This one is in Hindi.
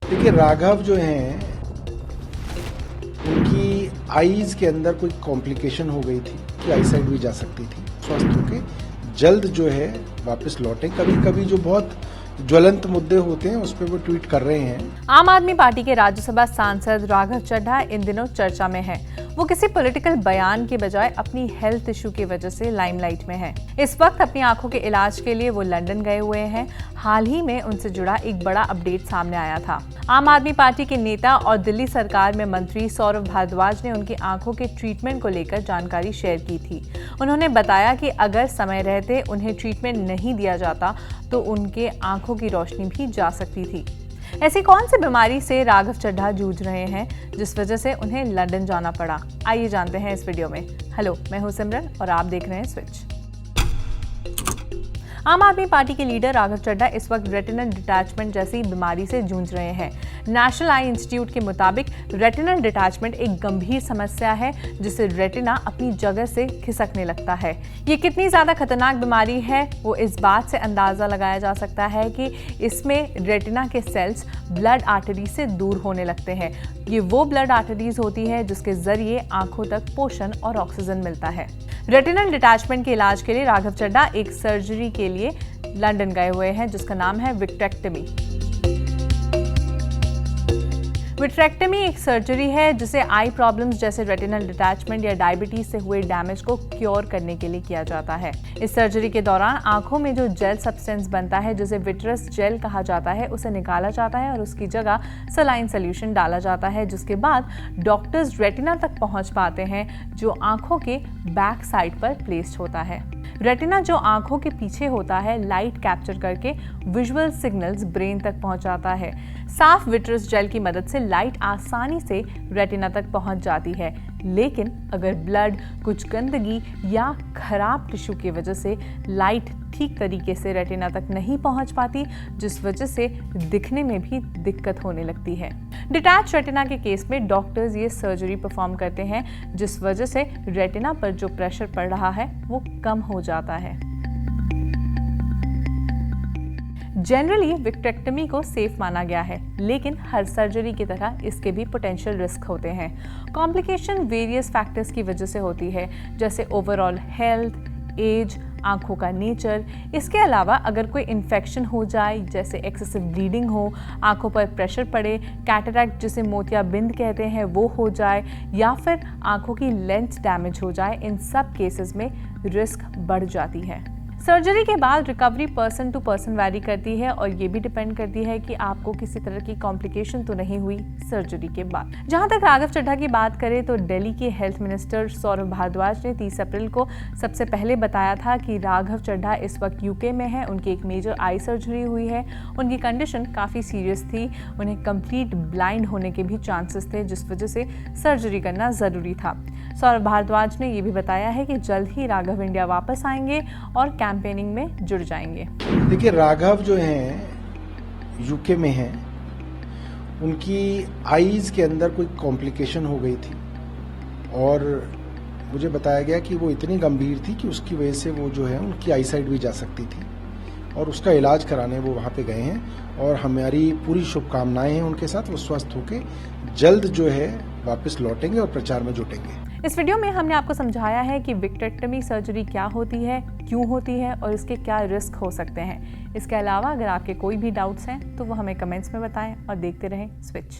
देखिए राघव जो हैं उनकी आईज के अंदर कोई कॉम्प्लिकेशन हो गई थी कि आई साइड भी जा सकती थी। स्वस्थ होके जल्द जो है वापस लौटें। कभी कभी जो बहुत ज्वलंत मुद्दे होते हैं उस पर वो ट्वीट कर रहे हैं। आम आदमी पार्टी के राज्यसभा सांसद राघव चड्ढा इन दिनों चर्चा में हैं। वो किसी पॉलिटिकल बयान के बजाय अपनी हेल्थ इशू की वजह से लाइमलाइट में हैं। इस वक्त अपनी आंखों के इलाज के लिए वो लंदन गए हुए हैं। हाल ही में उनसे जुड़ा एक बड़ा अपडेट सामने आया था। आम आदमी पार्टी के नेता और दिल्ली सरकार में मंत्री सौरभ भारद्वाज ने उनकी आंखों के ट्रीटमेंट को लेकर जानकारी शेयर की थी। उन्होंने बताया कि अगर समय रहते उन्हें ट्रीटमेंट नहीं दिया जाता तो उनके आंखों की रोशनी भी जा सकती थी। ऐसी कौन सी बीमारी से राघव चड्ढा जूझ रहे हैं जिस वजह से उन्हें लंदन जाना पड़ा? आइए जानते हैं इस वीडियो में। हेलो, मैं हूं सिमरन और आप देख रहे हैं स्विच। आम आदमी पार्टी के लीडर राघव चड्ढा इस वक्त रेटिनल डिटैचमेंट जैसी बीमारी से जूझ रहे हैं। नेशनल आई इंस्टीट्यूट के मुताबिक रेटिनल डिटैचमेंट एक गंभीर समस्या है जिससे रेटिना अपनी जगह से खिसकने लगता है। ये कितनी ज्यादा खतरनाक बीमारी है वो इस बात से अंदाजा लगाया जा सकता है कि इसमें रेटिना के सेल्स ब्लड आर्टरी से दूर होने लगते हैं। ये वो ब्लड आर्टरीज होती है जिसके जरिए आंखों तक पोषण और ऑक्सीजन मिलता है। रेटिनल डिटैचमेंट के इलाज के लिए राघव चड्ढा एक सर्जरी के लिए लंदन गए हुए हैं जिसका नाम है विट्रेक्टमी। विट्रेक्टमी एक सर्जरी है जिसे आई प्रॉब्लम्स जैसे रेटिनल डिटैचमेंट या डायबिटीज से हुए डैमेज को क्योर करने के लिए किया जाता है। इस सर्जरी के दौरान आंखों में जो जेल सब्सटेंस बनता है जिसे विट्रस जेल कहा जाता है उसे निकाला जाता है और उसकी जगह सलाइन सोल्यूशन डाला जाता है, जिसके बाद डॉक्टर्स रेटिना तक पहुंच पाते हैं जो आंखों के बैक साइड पर प्लेस्ड होता है। रेटिना जो आंखों के पीछे होता है लाइट कैप्चर करके विजुअल सिग्नल्स ब्रेन तक पहुंचाता है। साफ विट्रस जेल की मदद से लाइट आसानी से रेटिना तक पहुंच जाती है, लेकिन अगर ब्लड, कुछ गंदगी या खराब टिश्यू की वजह से लाइट ठीक तरीके से रेटिना तक नहीं पहुंच पाती, जिस वजह से दिखने में भी दिक्कत होने लगती है। डिटैच रेटिना के केस में डॉक्टर्स ये सर्जरी परफॉर्म करते हैं जिस वजह से रेटिना पर जो प्रेशर पड़ रहा है वो कम हो जाता है। जनरली विट्रेक्टमी को सेफ माना गया है, लेकिन हर सर्जरी की तरह इसके भी पोटेंशियल रिस्क होते हैं। कॉम्प्लिकेशन वेरियस फैक्टर्स की वजह से होती है, जैसे ओवरऑल हेल्थ, एज, आंखों का नेचर। इसके अलावा अगर कोई इन्फेक्शन हो जाए, जैसे एक्सेसिव ब्लीडिंग हो, आंखों पर प्रेशर पड़े, कैटरैक्ट जिसे मोतियाबिंद कहते हैं वो हो जाए, या फिर आंखों की लेंस डैमेज हो जाए, इन सब केसेस में रिस्क बढ़ जाती है। सर्जरी के बाद recovery person to person vary करती है और ये भी डिपेंड करती है कि आपको किसी तरह की कॉम्प्लिकेशन तो नहीं हुई सर्जरी के बाद। जहां तक राघव चड्ढा की बात करें तो दिल्ली के हेल्थ मिनिस्टर सौरभ भारद्वाज ने 30 अप्रैल को सबसे पहले बताया था कि राघव चड्ढा इस वक्त यूके में है। उनकी एक मेजर आई सर्जरी हुई है। उनकी कंडीशन काफ़ी सीरियस थी। उन्हें कंप्लीट ब्लाइंड होने के भी चांसेस थे, जिस वजह से सर्जरी करना ज़रूरी था। सौरभ भारद्वाज ने यह भी बताया है कि जल्द ही राघव इंडिया वापस आएंगे और कैंपेनिंग में जुड़ जाएंगे। देखिए राघव जो हैं यूके में हैं, उनकी आईज के अंदर कोई कॉम्प्लिकेशन हो गई थी और मुझे बताया गया कि वो इतनी गंभीर थी कि उसकी वजह से वो जो है उनकी आई साइड भी जा सकती थी और उसका इलाज कराने वो वहाँ पे गए हैं और हमारी पूरी शुभकामनाएं हैं उनके साथ। वो स्वस्थ होके जल्द जो है वापस लौटेंगे और प्रचार में जुटेंगे। इस वीडियो में हमने आपको समझाया है कि विट्रेक्टमी सर्जरी क्या होती है, क्यों होती है और इसके क्या रिस्क हो सकते हैं। इसके अलावा अगर आपके कोई भी डाउट्स हैं तो वो हमें कमेंट्स में बताएं और देखते रहें स्विच।